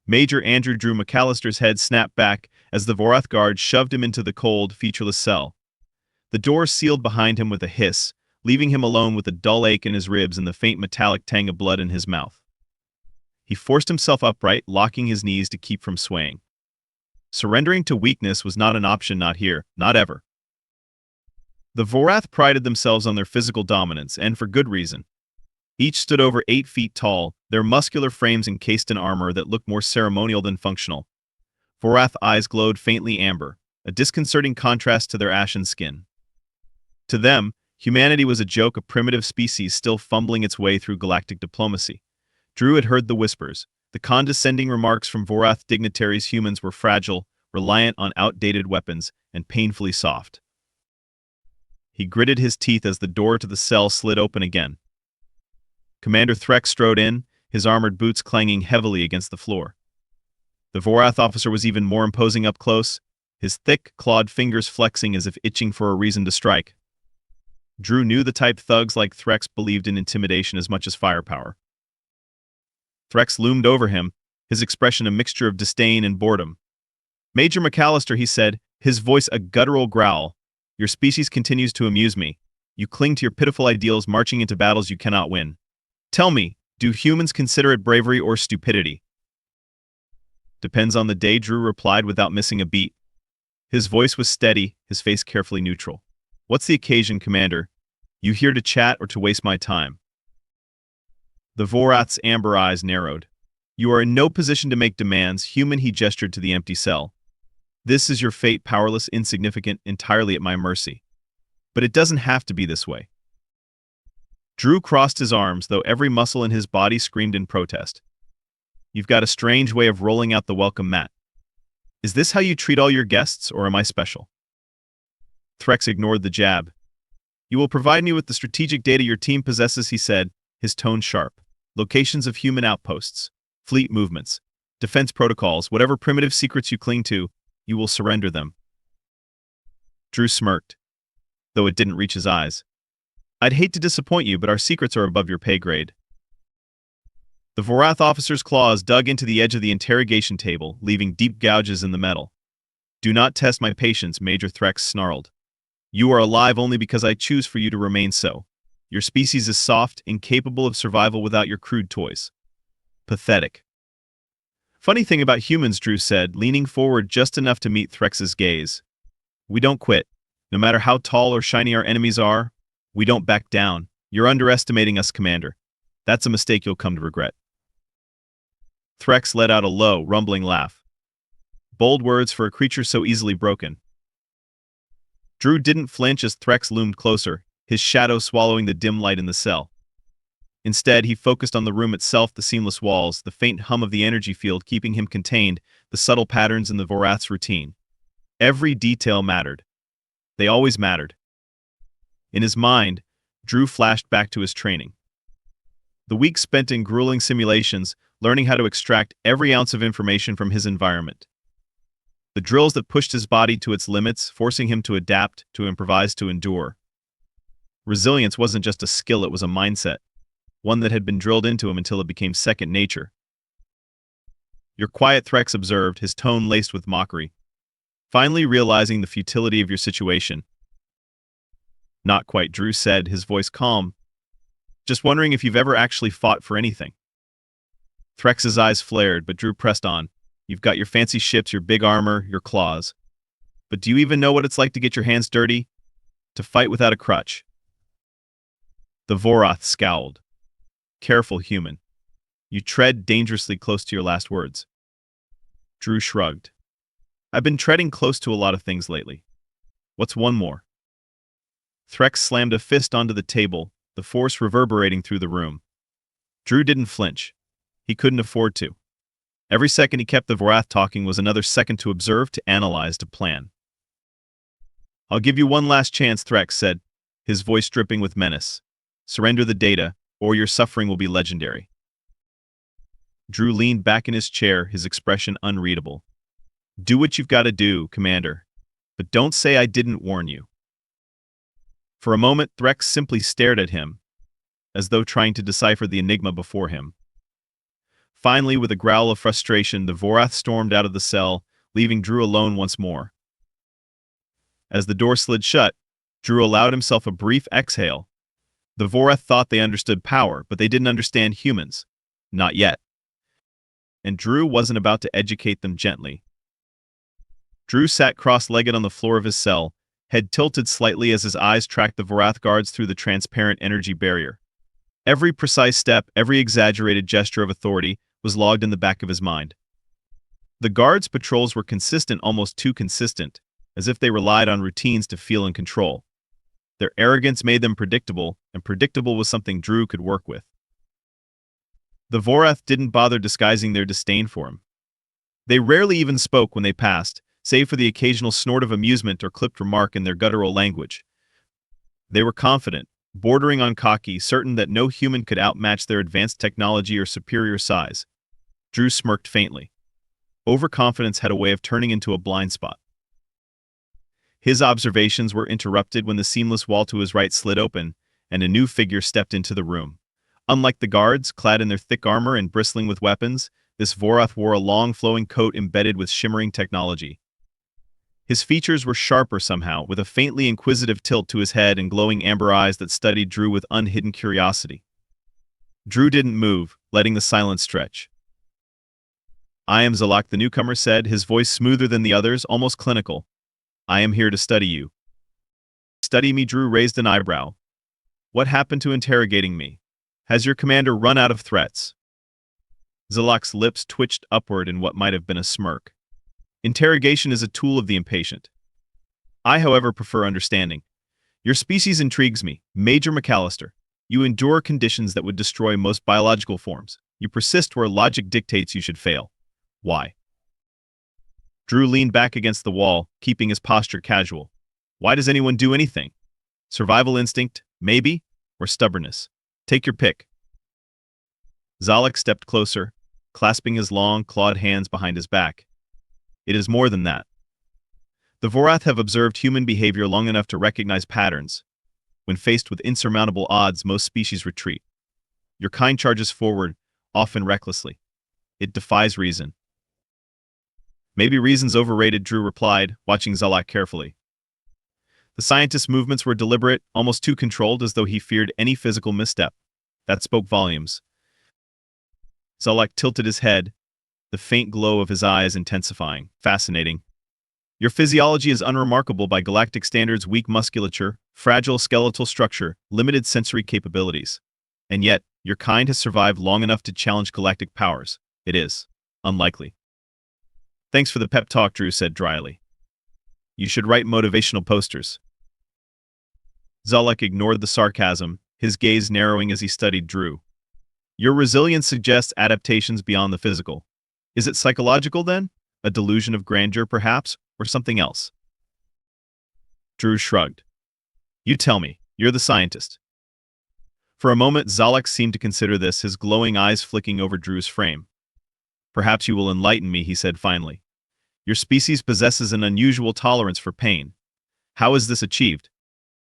Major Andrew Drew McCallister's head snapped back as the Vorath guard shoved him into the cold, featureless cell. The door sealed behind him with a hiss, leaving him alone with a dull ache in his ribs and the faint metallic tang of blood in his mouth. He forced himself upright, locking his knees to keep from swaying. Surrendering to weakness was not an option, not here, not ever. The Vorath prided themselves on their physical dominance, and for good reason. Each stood over 8 feet tall, their muscular frames encased in armor that looked more ceremonial than functional. Vorath eyes glowed faintly amber, a disconcerting contrast to their ashen skin. To them, humanity was a joke, a primitive species still fumbling its way through galactic diplomacy. Drew had heard the whispers, the condescending remarks from Vorath dignitaries. Humans were fragile, reliant on outdated weapons, and painfully soft. He gritted his teeth as the door to the cell slid open again. Commander Threx strode in, his armored boots clanging heavily against the floor. The Vorath officer was even more imposing up close, his thick, clawed fingers flexing as if itching for a reason to strike. Drew knew the type thugs like Threx believed in intimidation as much as firepower. Threx loomed over him, his expression a mixture of disdain and boredom. "Major McCallister," he said, his voice a guttural growl, "your species continues to amuse me. You cling to your pitiful ideals, marching into battles you cannot win. Tell me, do humans consider it bravery or stupidity?" "Depends on the day," Drew replied without missing a beat. His voice was steady, his face carefully neutral. "What's the occasion, Commander? You here to chat or to waste my time?" The Vorath's amber eyes narrowed. "You are in no position to make demands, human," he gestured to the empty cell. "This is your fate, powerless, insignificant, entirely at my mercy. But it doesn't have to be this way." Drew crossed his arms, though every muscle in his body screamed in protest. "You've got a strange way of rolling out the welcome mat. Is this how you treat all your guests, or am I special?" Threx ignored the jab. "You will provide me with the strategic data your team possesses," he said, his tone sharp. "Locations of human outposts, fleet movements, defense protocols, whatever primitive secrets you cling to, you will surrender them." Drew smirked, though it didn't reach his eyes. "I'd hate to disappoint you, but our secrets are above your pay grade." The Vorath officer's claws dug into the edge of the interrogation table, leaving deep gouges in the metal. "Do not test my patience," Major Threx snarled. "You are alive only because I choose for you to remain so. Your species is soft, incapable of survival without your crude toys. Pathetic." "Funny thing about humans," Drew said, leaning forward just enough to meet Threx's gaze. "We don't quit. No matter how tall or shiny our enemies are, we don't back down. You're underestimating us, Commander. That's a mistake you'll come to regret." Threx let out a low, rumbling laugh. Bold words for a creature so easily broken. Drew didn't flinch as Threx loomed closer, his shadow swallowing the dim light in the cell. Instead, he focused on the room itself, the seamless walls, the faint hum of the energy field keeping him contained, the subtle patterns in the Vorath's routine. Every detail mattered. They always mattered. In his mind, Drew flashed back to his training. The weeks spent in grueling simulations, learning how to extract every ounce of information from his environment. The drills that pushed his body to its limits, forcing him to adapt, to improvise, to endure. Resilience wasn't just a skill, it was a mindset, one that had been drilled into him until it became second nature. "You're quiet," Threx observed, his tone laced with mockery. "Finally realizing the futility of your situation." "Not quite," Drew said, his voice calm. "Just wondering if you've ever actually fought for anything." Threx's eyes flared, but Drew pressed on. "You've got your fancy ships, your big armor, your claws. But do you even know what it's like to get your hands dirty? To fight without a crutch?" The Vorath scowled. "Careful, human. You tread dangerously close to your last words." Drew shrugged. "I've been treading close to a lot of things lately. What's one more?" Threx slammed a fist onto the table, the force reverberating through the room. Drew didn't flinch. He couldn't afford to. Every second he kept the Vorath talking was another second to observe, to analyze, to plan. "I'll give you one last chance," Threx said, his voice dripping with menace. "Surrender the data, or your suffering will be legendary." Drew leaned back in his chair, his expression unreadable. "Do what you've got to do, Commander. But don't say I didn't warn you." For a moment, Threx simply stared at him, as though trying to decipher the enigma before him. Finally, with a growl of frustration, the Vorath stormed out of the cell, leaving Drew alone once more. As the door slid shut, Drew allowed himself a brief exhale. The Vorath thought they understood power, but they didn't understand humans. Not yet. And Drew wasn't about to educate them gently. Drew sat cross-legged on the floor of his cell, head tilted slightly as his eyes tracked the Vorath guards through the transparent energy barrier. Every precise step, every exaggerated gesture of authority was logged in the back of his mind. The guards' patrols were consistent, almost too consistent, as if they relied on routines to feel in control. Their arrogance made them predictable, and predictable was something Drew could work with. The Vorath didn't bother disguising their disdain for him. They rarely even spoke when they passed, save for the occasional snort of amusement or clipped remark in their guttural language. They were confident, bordering on cocky, certain that no human could outmatch their advanced technology or superior size. Drew smirked faintly. Overconfidence had a way of turning into a blind spot. His observations were interrupted when the seamless wall to his right slid open, and a new figure stepped into the room. Unlike the guards, clad in their thick armor and bristling with weapons, this Vorath wore a long flowing coat embedded with shimmering technology. His features were sharper somehow, with a faintly inquisitive tilt to his head and glowing amber eyes that studied Drew with unhidden curiosity. Drew didn't move, letting the silence stretch. "I am Zalak," the newcomer said, his voice smoother than the others, almost clinical. "I am here to study you." "Study me?" Drew raised an eyebrow. "What happened to interrogating me? Has your commander run out of threats?" Zalak's lips twitched upward in what might have been a smirk. "Interrogation is a tool of the impatient. I, however, prefer understanding. Your species intrigues me, Major McCallister. You endure conditions that would destroy most biological forms. You persist where logic dictates you should fail. Why?" Drew leaned back against the wall, keeping his posture casual. "Why does anyone do anything? Survival instinct, maybe, or stubbornness? Take your pick." Zalak stepped closer, clasping his long, clawed hands behind his back. "It is more than that. The Vorath have observed human behavior long enough to recognize patterns. When faced with insurmountable odds, most species retreat. Your kind charges forward, often recklessly. It defies reason." "Maybe reason's overrated," Drew replied, watching Zalak carefully. The scientist's movements were deliberate, almost too controlled, as though he feared any physical misstep. That spoke volumes. Zalak tilted his head, the faint glow of his eyes intensifying. "Fascinating. Your physiology is unremarkable by galactic standards: weak musculature, fragile skeletal structure, limited sensory capabilities. And yet, your kind has survived long enough to challenge galactic powers. It is unlikely." "Thanks for the pep talk," Drew said dryly. "You should write motivational posters." Zalak ignored the sarcasm, his gaze narrowing as he studied Drew. "Your resilience suggests adaptations beyond the physical. Is it psychological then? A delusion of grandeur, perhaps, or something else?" Drew shrugged. "You tell me. You're the scientist." For a moment, Zalak seemed to consider this, his glowing eyes flicking over Drew's frame. "Perhaps you will enlighten me," he said finally. "Your species possesses an unusual tolerance for pain. How is this achieved?"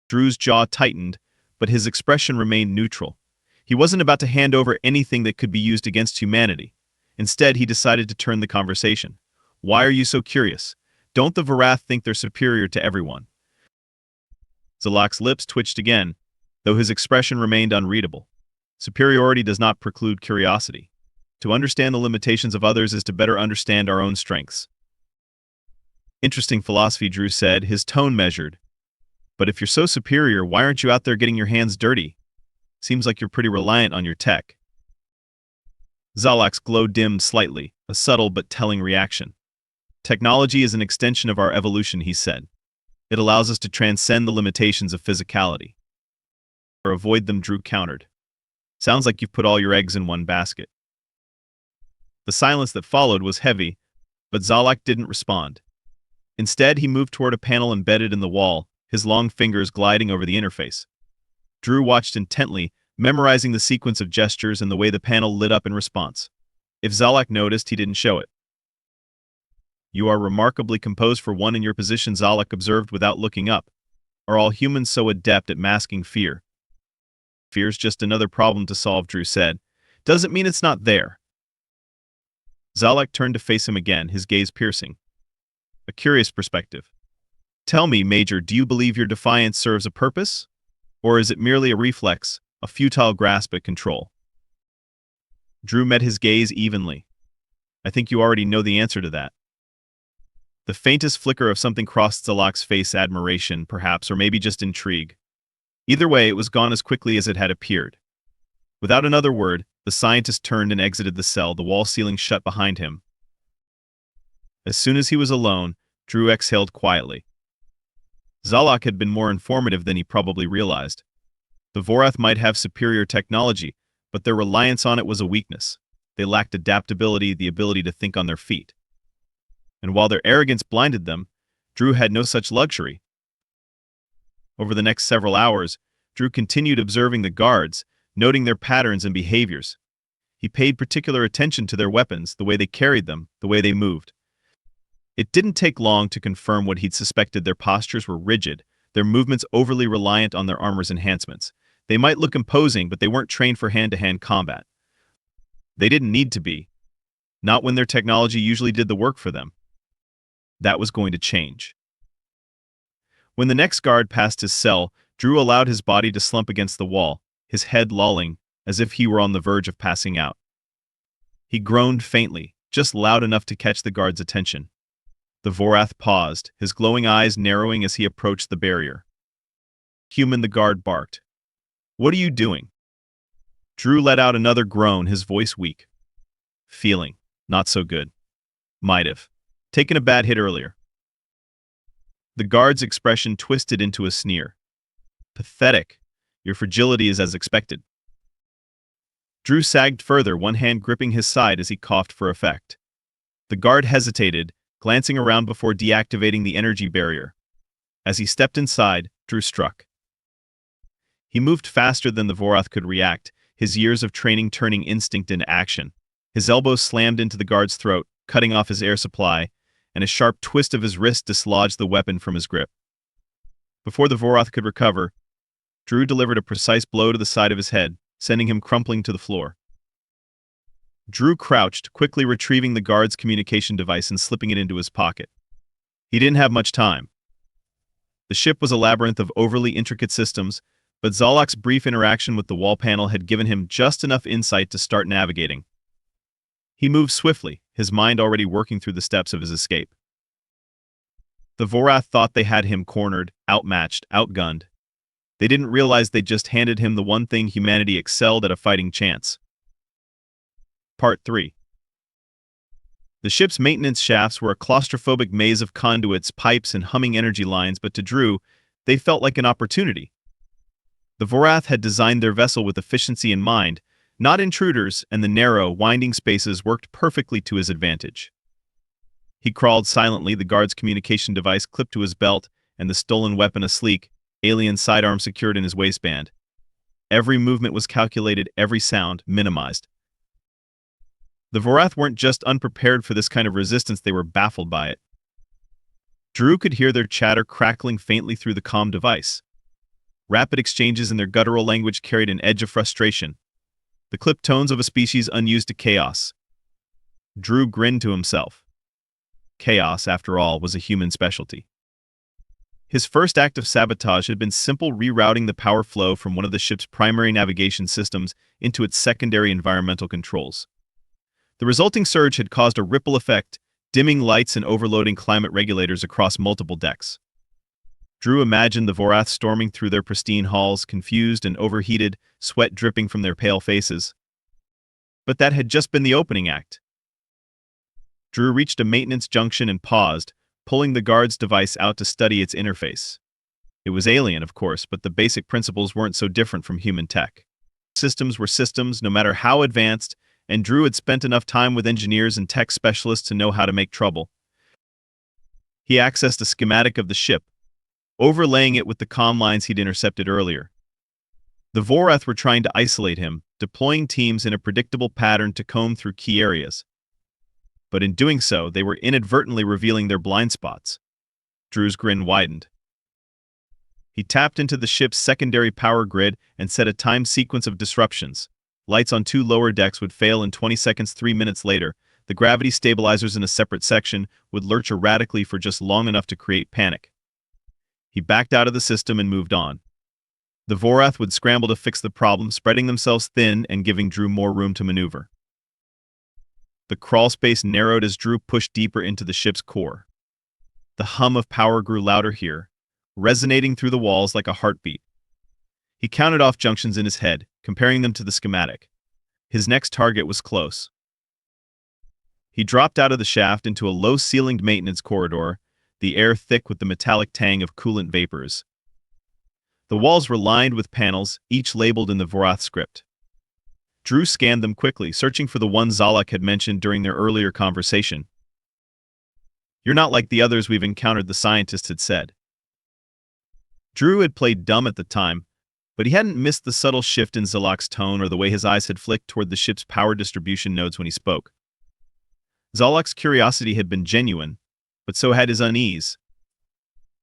Drew's jaw tightened, but his expression remained neutral. He wasn't about to hand over anything that could be used against humanity. Instead, he decided to turn the conversation. "Why are you so curious? Don't the Vorath think they're superior to everyone?" Zalak's lips twitched again, though his expression remained unreadable. Superiority does not preclude curiosity. To understand the limitations of others is to better understand our own strengths. "Interesting philosophy," Drew said, his tone measured. "But if you're so superior, why aren't you out there getting your hands dirty? Seems like you're pretty reliant on your tech." Zalak's glow dimmed slightly, a subtle but telling reaction. "Technology is an extension of our evolution," he said. "It allows us to transcend the limitations of physicality." "Or avoid them," Drew countered. "Sounds like you've put all your eggs in one basket." The silence that followed was heavy, but Zalak didn't respond. Instead, he moved toward a panel embedded in the wall, his long fingers gliding over the interface. Drew watched intently, memorizing the sequence of gestures and the way the panel lit up in response. If Zalak noticed, he didn't show it. "You are remarkably composed for one in your position," Zalak observed without looking up. "Are all humans so adept at masking fear?" "Fear's just another problem to solve," Drew said. "Doesn't mean it's not there." Zalak turned to face him again, his gaze piercing. A curious perspective. Tell me, Major, do you believe your defiance serves a purpose? Or is it merely a reflex, a futile grasp at control? Drew met his gaze evenly. I think you already know the answer to that. The faintest flicker of something crossed Zalak's face, admiration, perhaps, or maybe just intrigue. Either way, it was gone as quickly as it had appeared. Without another word, the scientist turned and exited the cell, the wall ceiling shut behind him. As soon as he was alone, Drew exhaled quietly. Zalak had been more informative than he probably realized. The Vorath might have superior technology, but their reliance on it was a weakness. They lacked adaptability, the ability to think on their feet. And while their arrogance blinded them, Drew had no such luxury. Over the next several hours, Drew continued observing the guards, noting their patterns and behaviors. He paid particular attention to their weapons, the way they carried them, the way they moved. It didn't take long to confirm what he'd suspected. Their postures were rigid, their movements overly reliant on their armor's enhancements. They might look imposing, but they weren't trained for hand-to-hand combat. They didn't need to be. Not when their technology usually did the work for them. That was going to change. When the next guard passed his cell, Drew allowed his body to slump against the wall, his head lolling, as if he were on the verge of passing out. He groaned faintly, just loud enough to catch the guard's attention. The Vorath paused, his glowing eyes narrowing as he approached the barrier. Human, the guard barked. What are you doing? Drew let out another groan, his voice weak. Feeling not so good. Might have taken a bad hit earlier. The guard's expression twisted into a sneer. Pathetic. Your fragility is as expected. Drew sagged further, one hand gripping his side as he coughed for effect. The guard hesitated, glancing around before deactivating the energy barrier. As he stepped inside, Drew struck. He moved faster than the Vorath could react, his years of training turning instinct into action. His elbow slammed into the guard's throat, cutting off his air supply, and a sharp twist of his wrist dislodged the weapon from his grip. Before the Vorath could recover, Drew delivered a precise blow to the side of his head, sending him crumpling to the floor. Drew crouched, quickly retrieving the guard's communication device and slipping it into his pocket. He didn't have much time. The ship was a labyrinth of overly intricate systems, but Zalak's brief interaction with the wall panel had given him just enough insight to start navigating. He moved swiftly, his mind already working through the steps of his escape. The Vorath thought they had him cornered, outmatched, outgunned. They didn't realize they'd just handed him the one thing humanity excelled at: a fighting chance. Part 3. The ship's maintenance shafts were a claustrophobic maze of conduits, pipes, and humming energy lines, but to Drew, they felt like an opportunity. The Vorath had designed their vessel with efficiency in mind, not intruders, and the narrow, winding spaces worked perfectly to his advantage. He crawled silently, the guard's communication device clipped to his belt, and the stolen weapon a sleek, alien sidearm secured in his waistband. Every movement was calculated, every sound minimized. The Vorath weren't just unprepared for this kind of resistance, they were baffled by it. Drew could hear their chatter crackling faintly through the comm device. Rapid exchanges in their guttural language carried an edge of frustration, the clipped tones of a species unused to chaos. Drew grinned to himself. Chaos, after all, was a human specialty. His first act of sabotage had been simple rerouting the power flow from one of the ship's primary navigation systems into its secondary environmental controls. The resulting surge had caused a ripple effect, dimming lights and overloading climate regulators across multiple decks. Drew imagined the Vorath storming through their pristine halls, confused and overheated, sweat dripping from their pale faces. But that had just been the opening act. Drew reached a maintenance junction and paused, pulling the guard's device out to study its interface. It was alien, of course, but the basic principles weren't so different from human tech. Systems were systems, no matter how advanced, and Drew had spent enough time with engineers and tech specialists to know how to make trouble. He accessed a schematic of the ship, overlaying it with the comm lines he'd intercepted earlier. The Vorath were trying to isolate him, deploying teams in a predictable pattern to comb through key areas. But in doing so, they were inadvertently revealing their blind spots. Drew's grin widened. He tapped into the ship's secondary power grid and set a time sequence of disruptions. Lights on 2 lower decks would fail in 20 seconds. 3 minutes later, the gravity stabilizers in a separate section would lurch erratically for just long enough to create panic. He backed out of the system and moved on. The Vorath would scramble to fix the problem, spreading themselves thin and giving Drew more room to maneuver. The crawl space narrowed as Drew pushed deeper into the ship's core. The hum of power grew louder here, resonating through the walls like a heartbeat. He counted off junctions in his head, comparing them to the schematic. His next target was close. He dropped out of the shaft into a low-ceilinged maintenance corridor, the air thick with the metallic tang of coolant vapors. The walls were lined with panels, each labeled in the Vorath script. Drew scanned them quickly, searching for the one Zalak had mentioned during their earlier conversation. "You're not like the others we've encountered," the scientist had said. Drew had played dumb at the time, but he hadn't missed the subtle shift in Zalak's tone or the way his eyes had flicked toward the ship's power distribution nodes when he spoke. Zalak's curiosity had been genuine, but so had his unease.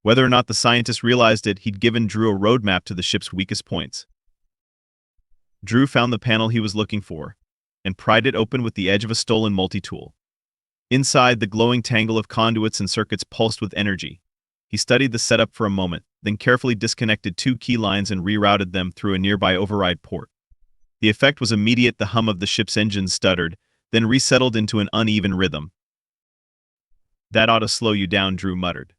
Whether or not the scientist realized it, he'd given Drew a roadmap to the ship's weakest points. Drew found the panel he was looking for, and pried it open with the edge of a stolen multi-tool. Inside, the glowing tangle of conduits and circuits pulsed with energy. He studied the setup for a moment, then carefully disconnected 2 key lines and rerouted them through a nearby override port. The effect was immediate. The hum of the ship's engines stuttered, then resettled into an uneven rhythm. "That ought to slow you down," Drew muttered.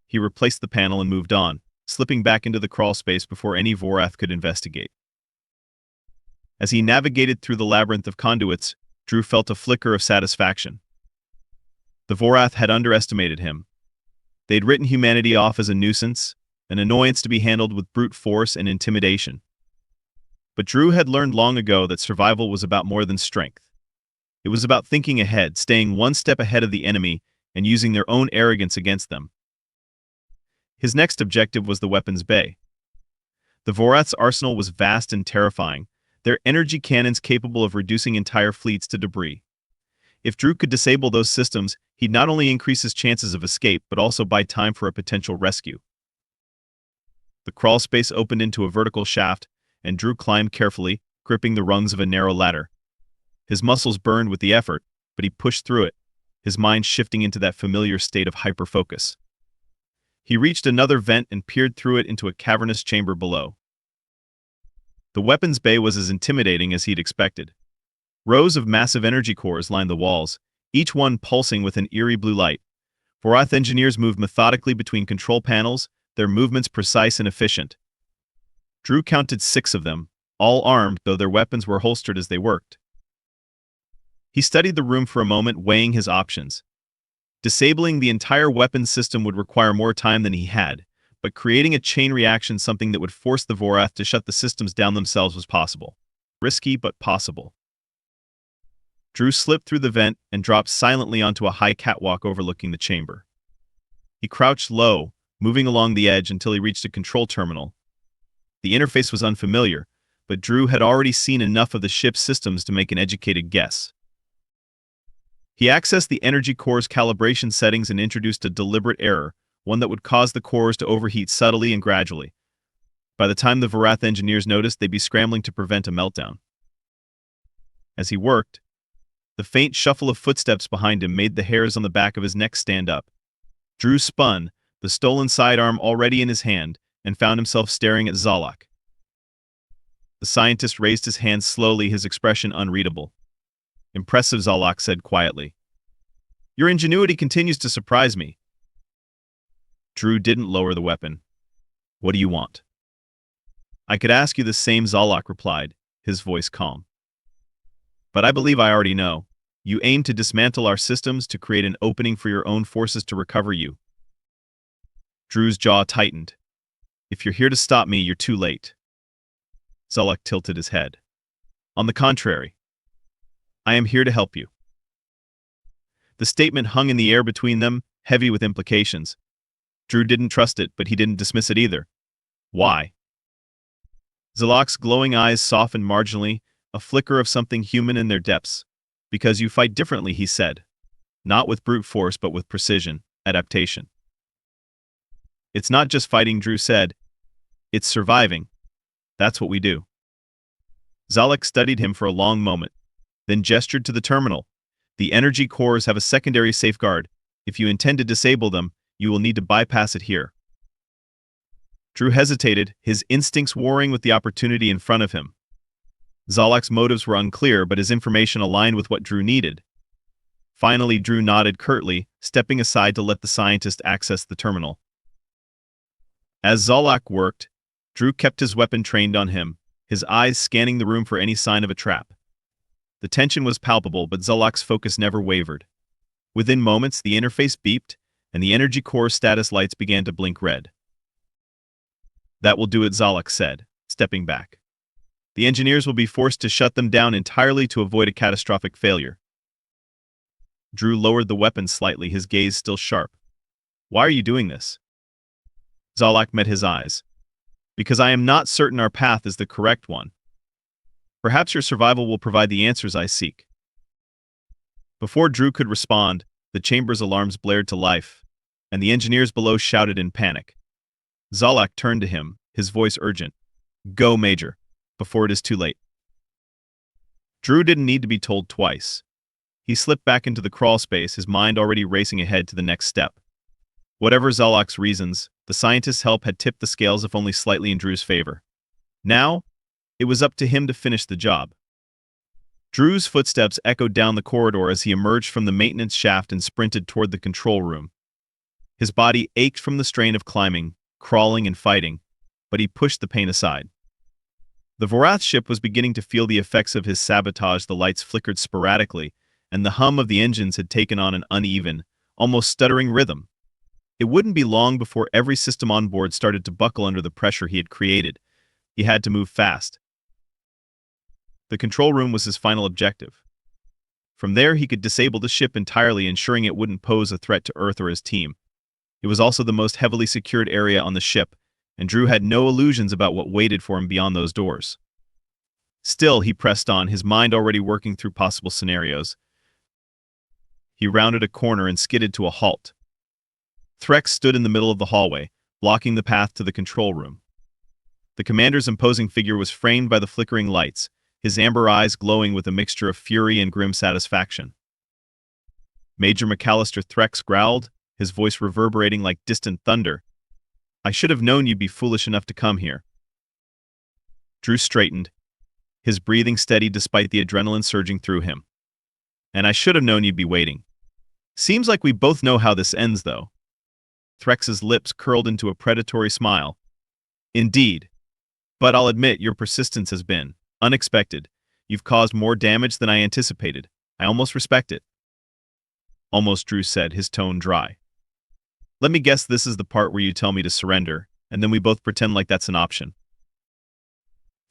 He replaced the panel and moved on, slipping back into the crawl space before any Vorath could investigate. As he navigated through the labyrinth of conduits, Drew felt a flicker of satisfaction. The Vorath had underestimated him. They'd written humanity off as a nuisance, an annoyance to be handled with brute force and intimidation. But Drew had learned long ago that survival was about more than strength. It was about thinking ahead, staying one step ahead of the enemy, and using their own arrogance against them. His next objective was the weapons bay. The Vorath's arsenal was vast and terrifying, their energy cannons capable of reducing entire fleets to debris. If Drew could disable those systems, he'd not only increase his chances of escape, but also buy time for a potential rescue. The crawl space opened into a vertical shaft, and Drew climbed carefully, gripping the rungs of a narrow ladder. His muscles burned with the effort, but he pushed through it, his mind shifting into that familiar state of hyperfocus. He reached another vent and peered through it into a cavernous chamber below. The weapons bay was as intimidating as he'd expected. Rows of massive energy cores lined the walls, each one pulsing with an eerie blue light. Vorath engineers moved methodically between control panels, their movements precise and efficient. Drew counted 6 of them, all armed, though their weapons were holstered as they worked. He studied the room for a moment, weighing his options. Disabling the entire weapons system would require more time than he had, but creating a chain reaction, something that would force the Vorath to shut the systems down themselves, was possible. Risky, but possible. Drew slipped through the vent and dropped silently onto a high catwalk overlooking the chamber. He crouched low, moving along the edge until he reached a control terminal. The interface was unfamiliar, but Drew had already seen enough of the ship's systems to make an educated guess. He accessed the energy core's calibration settings and introduced a deliberate error, one that would cause the cores to overheat subtly and gradually. By the time the Vorath engineers noticed, they'd be scrambling to prevent a meltdown. As he worked, the faint shuffle of footsteps behind him made the hairs on the back of his neck stand up. Drew spun, the stolen sidearm already in his hand, and found himself staring at Zalak. The scientist raised his hand slowly, his expression unreadable. "Impressive," Zalak said quietly. "Your ingenuity continues to surprise me." Drew didn't lower the weapon. "What do you want?" "I could ask you the same," Zalak replied, his voice calm. "But I believe I already know. You aim to dismantle our systems to create an opening for your own forces to recover you." Drew's jaw tightened. "If you're here to stop me, you're too late." Zalak tilted his head. "On the contrary, I am here to help you." The statement hung in the air between them, heavy with implications. Drew didn't trust it, but he didn't dismiss it either. "Why?" Zalak's glowing eyes softened marginally, a flicker of something human in their depths. "Because you fight differently," he said. "Not with brute force, but with precision, adaptation." "It's not just fighting," Drew said. "It's surviving. That's what we do." Zalak studied him for a long moment, then gestured to the terminal. The energy cores have a secondary safeguard. If you intend to disable them, you will need to bypass it here. Drew hesitated, his instincts warring with the opportunity in front of him. Zolak's motives were unclear, but his information aligned with what Drew needed. Finally, Drew nodded curtly, stepping aside to let the scientist access the terminal. As Zolak worked, Drew kept his weapon trained on him, his eyes scanning the room for any sign of a trap. The tension was palpable, but Zolak's focus never wavered. Within moments, the interface beeped, and the energy core status lights began to blink red. "That will do it," Zolak said, stepping back. "The engineers will be forced to shut them down entirely to avoid a catastrophic failure." Drew lowered the weapon slightly, his gaze still sharp. "Why are you doing this?" Zolak met his eyes. "Because I am not certain our path is the correct one. Perhaps your survival will provide the answers I seek." Before Drew could respond, the chamber's alarms blared to life, and the engineers below shouted in panic. Zolak turned to him, his voice urgent. "Go, Major, before it is too late." Drew didn't need to be told twice. He slipped back into the crawl space, his mind already racing ahead to the next step. Whatever Zolak's reasons, the scientist's help had tipped the scales if only slightly in Drew's favor. Now, it was up to him to finish the job. Drew's footsteps echoed down the corridor as he emerged from the maintenance shaft and sprinted toward the control room. His body ached from the strain of climbing, crawling, and fighting, but he pushed the pain aside. The Vorath ship was beginning to feel the effects of his sabotage. The lights flickered sporadically, and the hum of the engines had taken on an uneven, almost stuttering rhythm. It wouldn't be long before every system on board started to buckle under the pressure he had created. He had to move fast. The control room was his final objective. From there, he could disable the ship entirely, ensuring it wouldn't pose a threat to Earth or his team. It was also the most heavily secured area on the ship, and Drew had no illusions about what waited for him beyond those doors. Still, he pressed on, his mind already working through possible scenarios. He rounded a corner and skidded to a halt. Threx stood in the middle of the hallway, blocking the path to the control room. The commander's imposing figure was framed by the flickering lights, his amber eyes glowing with a mixture of fury and grim satisfaction. "Major McCallister," Threx growled, his voice reverberating like distant thunder. "I should have known you'd be foolish enough to come here." Drew straightened, his breathing steady despite the adrenaline surging through him. "And I should have known you'd be waiting. Seems like we both know how this ends, though." Threx's lips curled into a predatory smile. "Indeed. But I'll admit your persistence has been unexpected. You've caused more damage than I anticipated. I almost respect it." "Almost," Drew said, his tone dry. "Let me guess, this is the part where you tell me to surrender, and then we both pretend like that's an option."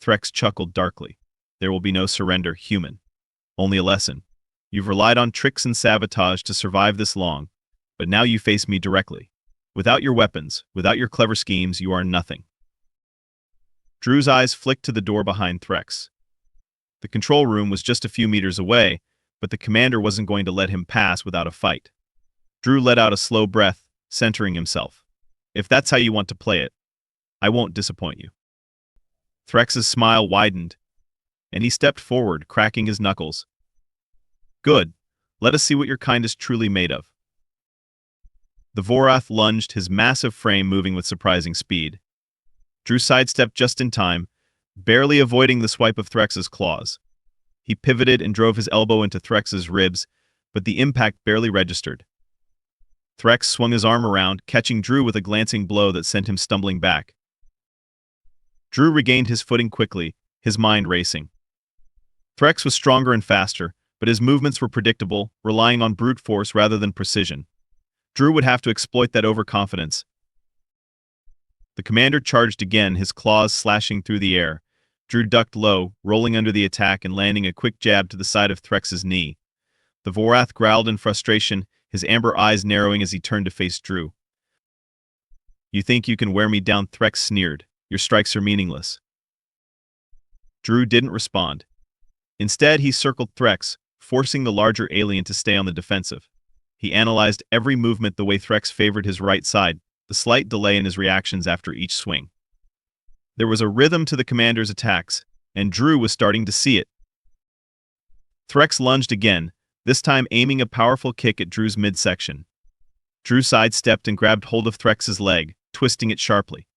Threx chuckled darkly. "There will be no surrender, human. Only a lesson. You've relied on tricks and sabotage to survive this long, but now you face me directly. Without your weapons, without your clever schemes, you are nothing." Drew's eyes flicked to the door behind Threx. The control room was just a few meters away, but the commander wasn't going to let him pass without a fight. Drew let out a slow breath, centering himself. "If that's how you want to play it, I won't disappoint you." Threx's smile widened, and he stepped forward, cracking his knuckles. "Good. Let us see what your kind is truly made of." The Vorath lunged, his massive frame moving with surprising speed. Drew sidestepped just in time, barely avoiding the swipe of Threx's claws. He pivoted and drove his elbow into Threx's ribs, but the impact barely registered. Threx swung his arm around, catching Drew with a glancing blow that sent him stumbling back. Drew regained his footing quickly, his mind racing. Threx was stronger and faster, but his movements were predictable, relying on brute force rather than precision. Drew would have to exploit that overconfidence. The commander charged again, his claws slashing through the air. Drew ducked low, rolling under the attack and landing a quick jab to the side of Threx's knee. The Vorath growled in frustration, his amber eyes narrowing as he turned to face Drew. "You think you can wear me down?" Threx sneered. "Your strikes are meaningless." Drew didn't respond. Instead, he circled Threx, forcing the larger alien to stay on the defensive. He analyzed every movement, the way Threx favored his right side, the slight delay in his reactions after each swing. There was a rhythm to the commander's attacks, and Drew was starting to see it. Threx lunged again, this time aiming a powerful kick at Drew's midsection. Drew sidestepped and grabbed hold of Threx's leg, twisting it sharply.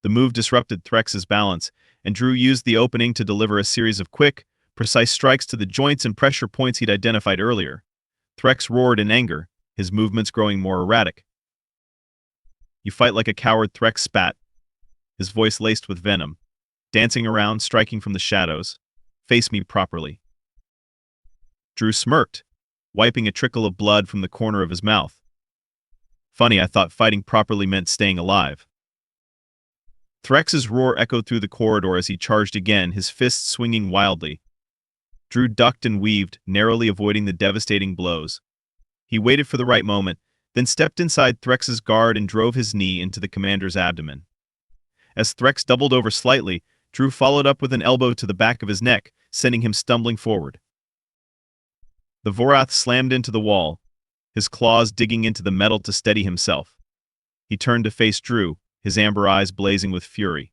The move disrupted Threx's balance, and Drew used the opening to deliver a series of quick, precise strikes to the joints and pressure points he'd identified earlier. Threx roared in anger, his movements growing more erratic. "You fight like a coward," Threx spat, his voice laced with venom, dancing around, striking from the shadows. "Face me properly." Drew smirked, wiping a trickle of blood from the corner of his mouth. "Funny, I thought fighting properly meant staying alive." Threx's roar echoed through the corridor as he charged again, his fists swinging wildly. Drew ducked and weaved, narrowly avoiding the devastating blows. He waited for the right moment, then stepped inside Threx's guard and drove his knee into the commander's abdomen. As Threx doubled over slightly, Drew followed up with an elbow to the back of his neck, sending him stumbling forward. The Vorath slammed into the wall, his claws digging into the metal to steady himself. He turned to face Drew, his amber eyes blazing with fury.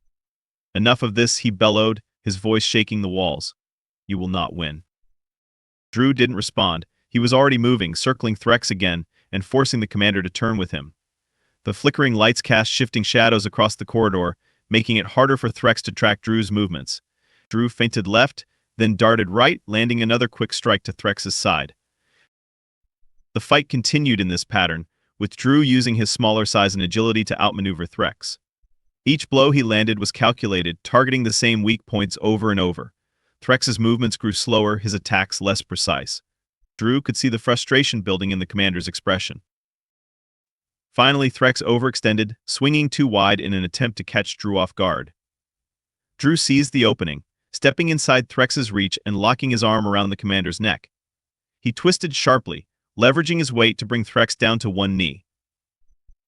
"Enough of this," he bellowed, his voice shaking the walls. "You will not win." Drew didn't respond. He was already moving, circling Threx again, and forcing the commander to turn with him. The flickering lights cast shifting shadows across the corridor, making it harder for Threx to track Drew's movements. Drew feinted left, then darted right, landing another quick strike to Threx's side. The fight continued in this pattern, with Drew using his smaller size and agility to outmaneuver Threx. Each blow he landed was calculated, targeting the same weak points over and over. Threx's movements grew slower, his attacks less precise. Drew could see the frustration building in the commander's expression. Finally, Threx overextended, swinging too wide in an attempt to catch Drew off guard. Drew seized the opening, stepping inside Threx's reach and locking his arm around the commander's neck. He twisted sharply, leveraging his weight to bring Threx down to one knee.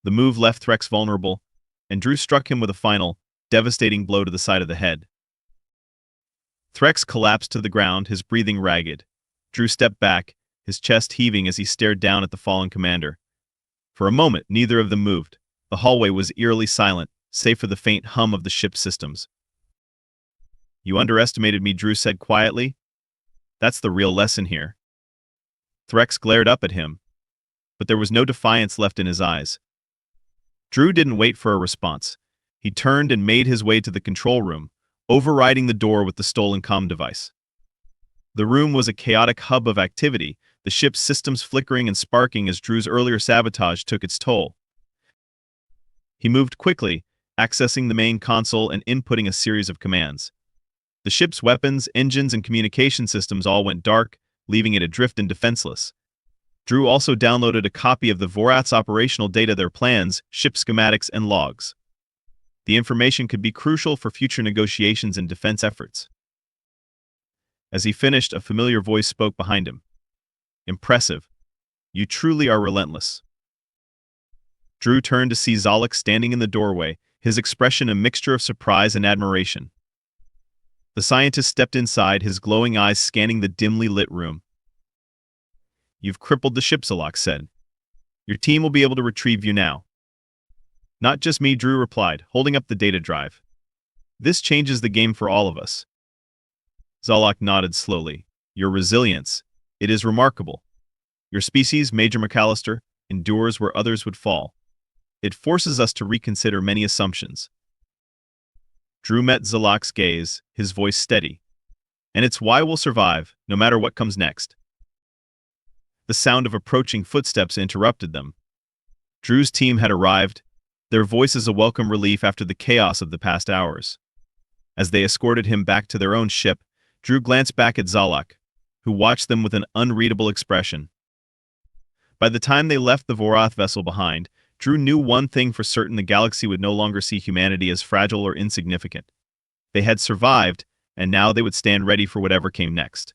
The move left Threx vulnerable, and Drew struck him with a final, devastating blow to the side of the head. Threx collapsed to the ground, his breathing ragged. Drew stepped back, his chest heaving as he stared down at the fallen commander. For a moment, neither of them moved. The hallway was eerily silent, save for the faint hum of the ship's systems. "You underestimated me," Drew said quietly. "That's the real lesson here." Threx glared up at him, but there was no defiance left in his eyes. Drew didn't wait for a response. He turned and made his way to the control room, overriding the door with the stolen comm device. The room was a chaotic hub of activity, the ship's systems flickering and sparking as Drew's earlier sabotage took its toll. He moved quickly, accessing the main console and inputting a series of commands. The ship's weapons, engines, and communication systems all went dark, leaving it adrift and defenseless. Drew also downloaded a copy of the Vorath's operational data, their plans, ship schematics, and logs. The information could be crucial for future negotiations and defense efforts. As he finished, a familiar voice spoke behind him. "Impressive. You truly are relentless." Drew turned to see Zalak standing in the doorway, his expression a mixture of surprise and admiration. The scientist stepped inside, his glowing eyes scanning the dimly lit room. "You've crippled the ship," Zalak said. "Your team will be able to retrieve you now." "Not just me," Drew replied, holding up the data drive. "This changes the game for all of us." Zalak nodded slowly. "Your resilience. It is remarkable. Your species, Major McCallister, endures where others would fall. It forces us to reconsider many assumptions." Drew met Zalak's gaze, his voice steady. "And it's why we'll survive, no matter what comes next." The sound of approaching footsteps interrupted them. Drew's team had arrived, their voices a welcome relief after the chaos of the past hours. As they escorted him back to their own ship, Drew glanced back at Zalak, who watched them with an unreadable expression. By the time they left the Vorath vessel behind, Drew knew one thing for certain: the galaxy would no longer see humanity as fragile or insignificant. They had survived, and now they would stand ready for whatever came next.